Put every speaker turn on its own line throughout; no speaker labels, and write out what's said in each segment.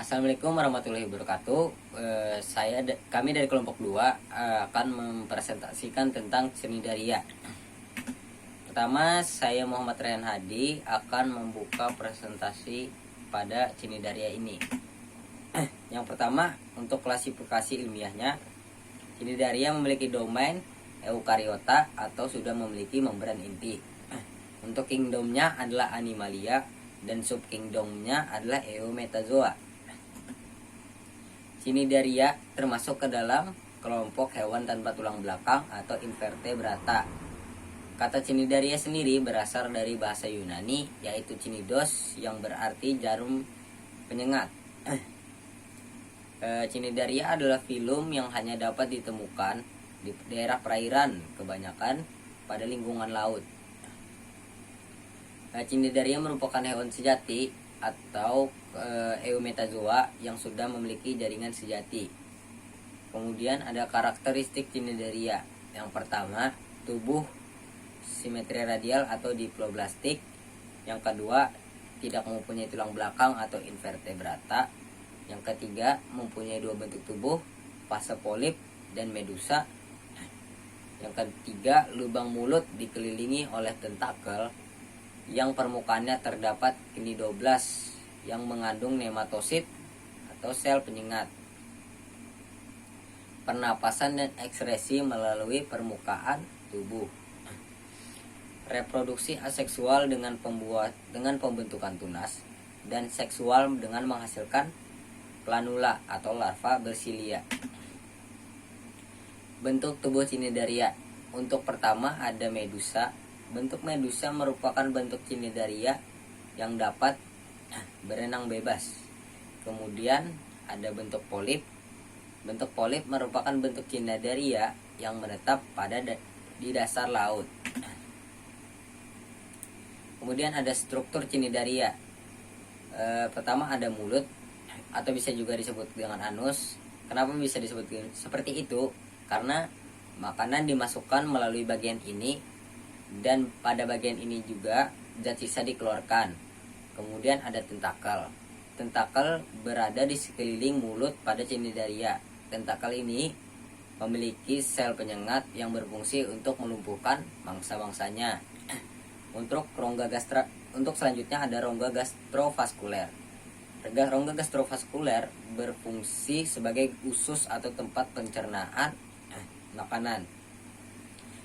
Assalamualaikum warahmatullahi wabarakatuh. Kami dari kelompok 2 akan mempresentasikan tentang Cnidaria. Pertama, saya Muhammad Rehan Hadi akan membuka presentasi pada Cnidaria ini. Yang pertama, untuk klasifikasi ilmiahnya, Cnidaria memiliki domain eukariota atau sudah memiliki membran inti. Untuk kingdomnya adalah Animalia dan subkingdomnya adalah Eumetazoa. Cnidaria termasuk ke dalam kelompok hewan tanpa tulang belakang atau invertebrata. Kata Cnidaria sendiri berasal dari bahasa Yunani, yaitu cnidos yang berarti jarum penyengat. Cnidaria adalah filum yang hanya dapat ditemukan di daerah perairan, kebanyakan pada lingkungan laut. Cnidaria merupakan hewan sejati atau Eumetazoa yang sudah memiliki jaringan sejati. Kemudian ada karakteristik Cnidaria. Yang pertama, tubuh simetri radial atau diploblastik. Yang kedua, tidak mempunyai tulang belakang atau invertebrata. Yang ketiga, mempunyai dua bentuk tubuh, fase polip dan medusa. Yang ketiga, lubang mulut dikelilingi oleh tentakel yang permukaannya terdapat cnidoblas yang mengandung nematosit atau sel penyengat. Pernapasan dan ekskresi melalui permukaan tubuh. Reproduksi aseksual dengan pembentukan tunas, dan seksual dengan menghasilkan planula atau larva bersilia. Bentuk tubuh Cnidaria. Untuk pertama ada medusa. Bentuk medusa merupakan bentuk Cnidaria yang dapat berenang bebas. Kemudian ada bentuk polip. Bentuk polip merupakan bentuk Cnidaria yang menetap di dasar laut. Kemudian ada struktur Cnidaria. Pertama ada mulut atau bisa juga disebut dengan anus. Kenapa bisa disebut seperti itu? Karena makanan dimasukkan melalui bagian ini, dan pada bagian ini juga zat sisa dikeluarkan. Kemudian ada tentakel. Tentakel berada di sekeliling mulut pada Cnidaria. Tentakel ini memiliki sel penyengat yang berfungsi untuk melumpuhkan mangsa-mangsanya. Untuk selanjutnya ada rongga gastrovaskuler. Rongga gastrovaskuler berfungsi sebagai usus atau tempat pencernaan makanan.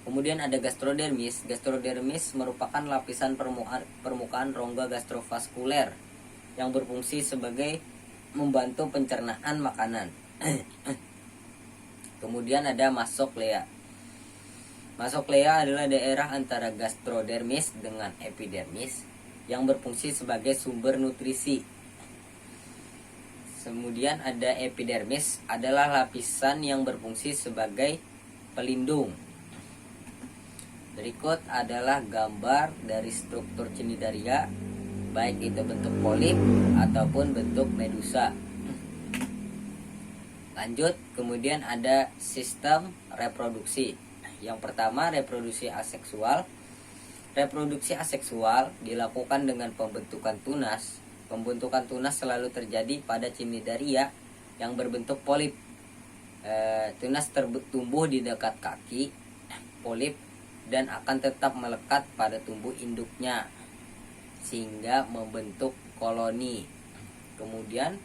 Kemudian ada gastrodermis. Gastrodermis merupakan lapisan permukaan rongga gastrovaskuler yang berfungsi sebagai membantu pencernaan makanan. Kemudian ada mastoklea. Mastoklea adalah daerah antara gastrodermis dengan epidermis yang berfungsi sebagai sumber nutrisi. Kemudian ada epidermis, adalah lapisan yang berfungsi sebagai pelindung. Berikut adalah gambar dari struktur Cnidaria, baik itu bentuk polip ataupun bentuk medusa. Lanjut, kemudian ada sistem reproduksi. Yang pertama, reproduksi aseksual. Reproduksi aseksual dilakukan dengan pembentukan tunas. Pembentukan tunas selalu terjadi pada Cnidaria yang berbentuk polip. Tunas tumbuh di dekat kaki polip dan akan tetap melekat pada tumbuh induknya sehingga membentuk koloni. Kemudian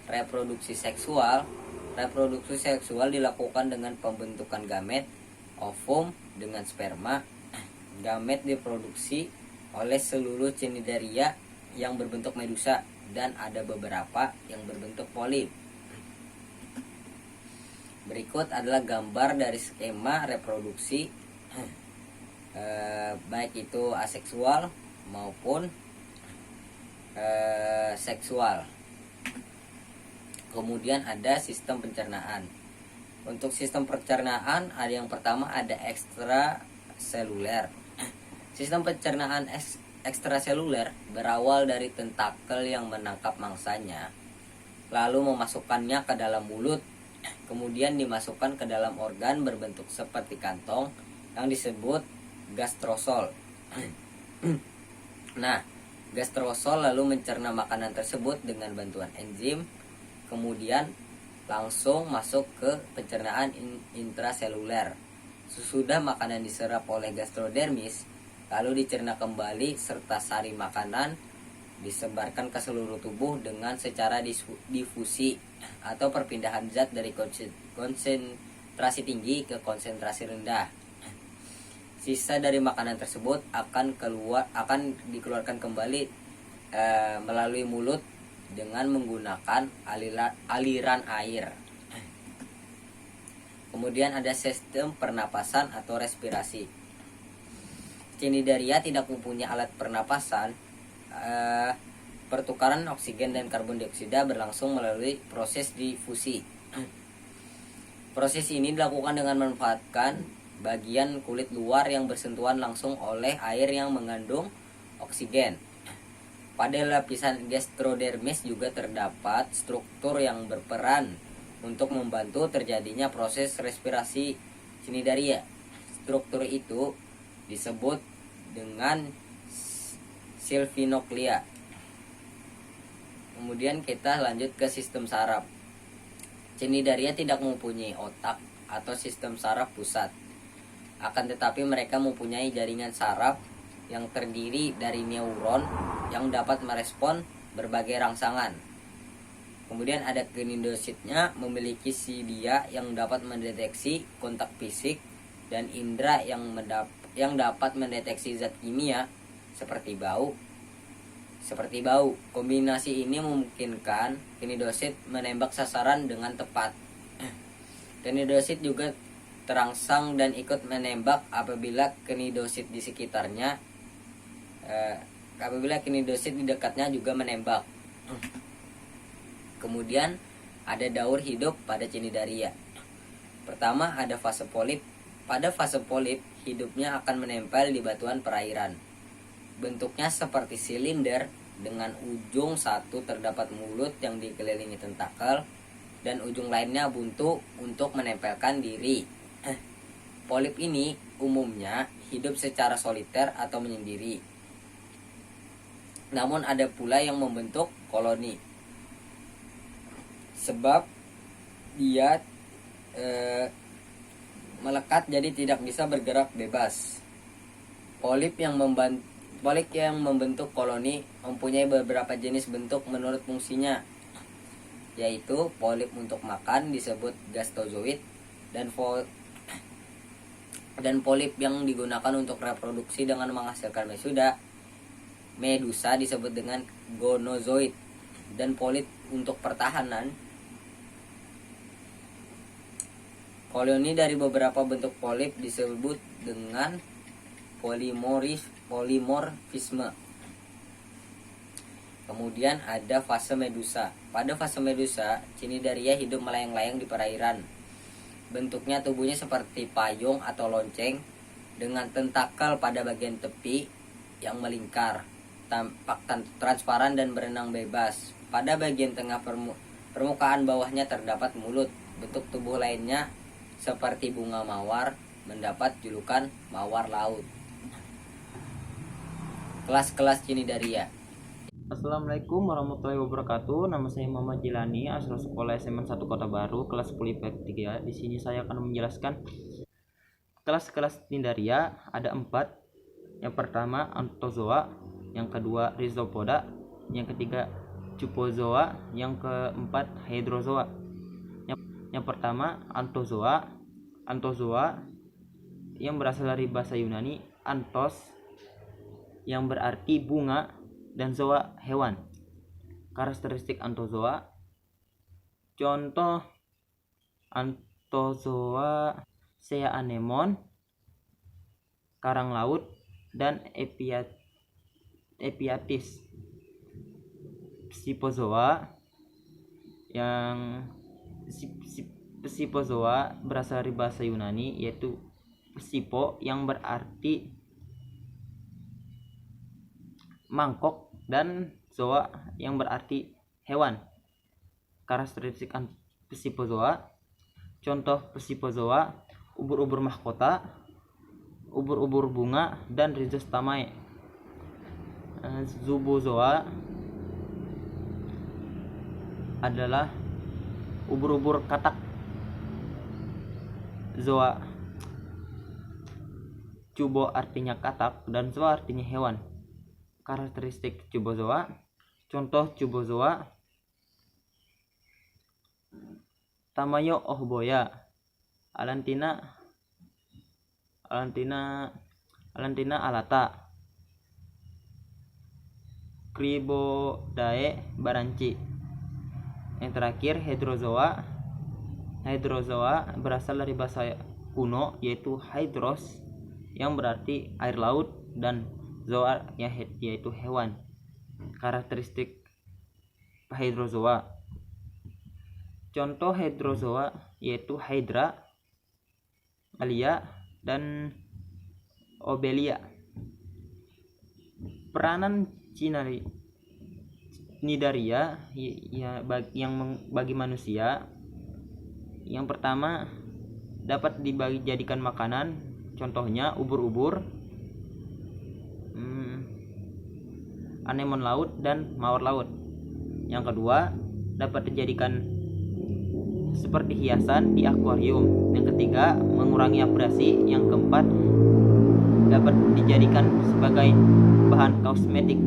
reproduksi seksual. Reproduksi seksual dilakukan dengan pembentukan gamet, ovum dengan sperma. Gamet diproduksi oleh seluruh Cnidaria yang berbentuk medusa dan ada beberapa yang berbentuk polip. Berikut adalah gambar dari skema reproduksi baik itu aseksual maupun seksual. Kemudian ada sistem pencernaan. Untuk sistem pencernaan ada yang pertama ada ekstraseluler. Sistem pencernaan ekstraseluler berawal dari tentakel yang menangkap mangsanya, lalu memasukkannya ke dalam mulut, kemudian dimasukkan ke dalam organ berbentuk seperti kantong yang disebut gastrosol. Nah, gastrosol lalu mencerna makanan tersebut dengan bantuan enzim kemudian langsung masuk ke pencernaan intraseluler. Sesudah makanan diserap oleh gastrodermis, lalu dicerna kembali serta sari makanan disebarkan ke seluruh tubuh dengan secara difusi atau perpindahan zat dari konsentrasi tinggi ke konsentrasi rendah. Sisa dari makanan tersebut akan dikeluarkan kembali melalui mulut dengan menggunakan aliran air. Kemudian ada sistem pernapasan atau respirasi. Cnidaria tidak mempunyai alat pernapasan. Pertukaran oksigen dan karbon dioksida berlangsung melalui proses difusi. Proses ini dilakukan dengan memanfaatkan bagian kulit luar yang bersentuhan langsung oleh air yang mengandung oksigen. Pada lapisan gastrodermis juga terdapat struktur yang berperan untuk membantu terjadinya proses respirasi cnidaria. Struktur itu disebut dengan silvinoclea. Kemudian kita lanjut ke sistem saraf. Cnidaria tidak mempunyai otak atau sistem saraf pusat. Akan tetapi mereka mempunyai jaringan saraf yang terdiri dari neuron yang dapat merespon berbagai rangsangan. Kemudian ada kinidositnya, memiliki silia yang dapat mendeteksi kontak fisik dan indera yang dapat mendeteksi zat kimia seperti bau. Kombinasi ini memungkinkan kinidosit menembak sasaran dengan tepat. Kinidosit juga terangsang dan ikut menembak apabila kinidosit di sekitarnya, apabila kinidosit di dekatnya juga menembak. Kemudian ada daur hidup pada cnidaria. Pertama ada fase polip. Pada fase polip, hidupnya akan menempel di batuan perairan. Bentuknya seperti silinder, dengan ujung satu terdapat mulut yang dikelilingi tentakel dan ujung lainnya buntu untuk menempelkan diri. Polip ini umumnya hidup secara soliter atau menyendiri. Namun ada pula yang membentuk koloni, sebab dia melekat jadi tidak bisa bergerak bebas. Polip yang membentuk koloni mempunyai beberapa jenis bentuk menurut fungsinya, yaitu polip untuk makan disebut gastozoid, dan polip yang digunakan untuk reproduksi dengan menghasilkan medusa disebut dengan gonozoid, dan polip untuk pertahanan. Koloni dari beberapa bentuk polip disebut dengan polimorfisme. Kemudian ada fase medusa. Pada fase medusa, cnidaria hidup melayang-layang di perairan. Bentuknya tubuhnya seperti payung atau lonceng dengan tentakel pada bagian tepi yang melingkar, tampak transparan dan berenang bebas. Pada bagian tengah permukaan bawahnya terdapat mulut. Bentuk tubuh lainnya seperti bunga mawar mendapat julukan mawar laut. Kelas-kelas cnidaria.
Assalamualaikum warahmatullahi wabarakatuh. Nama saya Muhammad Jilani, asal sekolah SMA 1 Kota Baru, kelas 10 IPA 3. Di sini saya akan menjelaskan kelas-kelas cnidaria. Ada 4. Yang pertama Anthozoa, yang kedua Rhizopoda, yang ketiga Cupozoa, yang keempat Hydrozoa. Yang pertama Anthozoa. Anthozoa yang berasal dari bahasa Yunani anthos, yang berarti bunga, dan zoa hewan. Karakteristik Anthozoa. Contoh Anthozoa sea anemon, karang laut, dan Epiatis. Psipozoa berasal dari bahasa Yunani, yaitu psipo, yang berarti mangkok, dan zoa yang berarti hewan. Karakteristik psipozoa. Contoh psipozoa: ubur-ubur mahkota, ubur-ubur bunga, dan rhizostamae. Zubozoa adalah Ubur-ubur katak zoa. Cubo artinya katak dan zoa artinya hewan. Karakteristik cubozoa. Contoh cubozoa: Tamayo ohboya, Alantina alata, Cribodae baranci. Yang terakhir hydrozoa. Hydrozoa berasal dari bahasa kuno yaitu hydros yang berarti air laut dan zoa yaitu hewan. Karakteristik hydrozoa. Contoh hydrozoa yaitu Hydra, Alia, dan Obelia. Peranan Cnidaria bagi manusia. Yang pertama, dapat dijadikan makanan, contohnya ubur-ubur, anemon laut, dan mawar laut. Yang kedua, dapat dijadikan seperti hiasan di akuarium. Yang ketiga, mengurangi abrasi. Yang keempat, dapat dijadikan sebagai bahan kosmetik.